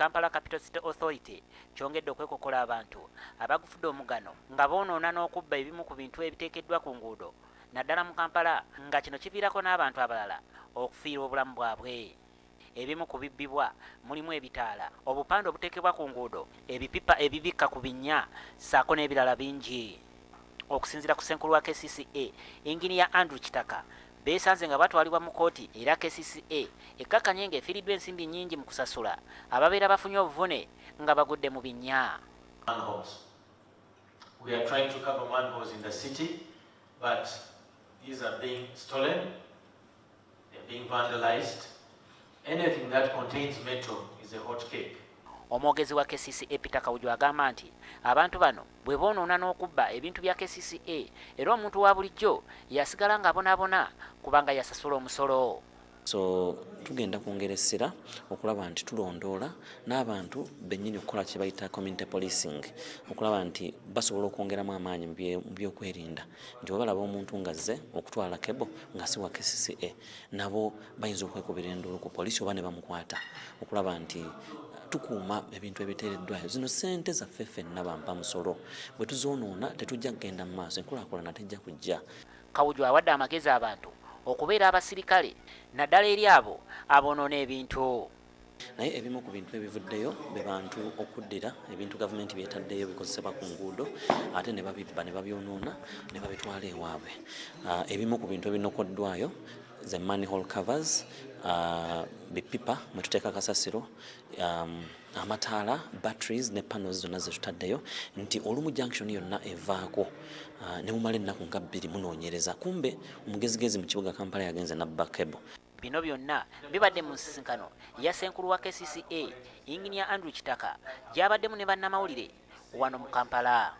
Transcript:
Kampala Capital City Authority kyongedde okwekokola abantu abagufudde omugano nga boonoona n'okubba ebimu ku bintu ebiteekeddwa ku nguudo naddala mu Kampala, nga kino kiviirako n'abantu abalala okufiirwa obulamu bwabwe. Ebimu ku bibbibwa mulimu ebitaala, obupande obuteekebwa ku nguudo, ebipipa ebibikka ku binnya ssaako n'ebirala bingi. Okusinziira ku ssenkulu wa KCCA Inginiya Andrew Kitaka, beesanze nga batwalibwa mu kkooti era KCCA ekkakkanye ng'efiiriddwa ensimbi nnyingi mu kusasula ababeera bafunye obuvune nga bagudde mu binnya. We are trying to cover manholes in the city, but these are being stolen, they're being vandalized. Anything that contains metal is a hot cake. Omwogezi wa KCCA Peter Kawuju agamba nti abantu bano bwe boonoona n'okubba ebintu bya KCCA era omuntu wa bulijjo yasigala ng'abonaabona kubanga yasasula omusolo. So tugenda kwongera essira okulaba nti tulondoola n'abantu bennyini okukola kye bayita community policing, okulaba nti basobola okwongeramu amaanyi mu byokwerinda, nti bwe balaba omuntu ng'azze okutwala kebo nga si wa KCCA nabo bayinza okwekubira enduulu ku poliisi oba ne bamukwata, okulaba nti tukuuma ebintu ebiteereddwayo. Zino ssente zaffe ffenna bampa musolo, bwe tuzoonoona tetujja kugenda mu maaso, enkulaakulana tejja kujja. Kawuju awadde amagezi abantu okubeera abasirikale naddala eri abo aboonoona ebintu. Naye ebimu ku bintu ebivuddeyo be bantu okuddira ebintu gavumenti byetaddeyo bikozesebwa ku nguudo ate ne babibba ne babyonoona ne babitwala ewaabwe. Ebimu ku bintu ebinokoddwayo ze manhole covers, bipipa mwe tuteeka kasasiro, amataala, batteries ne panels zonna ze tutaddeyo, nti olumu junction yonna evaako ne mumala ennaku nga 2 munoonyereza, kumbe omugezigezi mu kibuga Kampala yagenze nabba kebo. Bino byonna bibadde mu nsisinkano ya ssenkulu wa KCCA Inginiya Andrew Kitaka gy'abaddemu ne bannamawulire wano mu Kampala.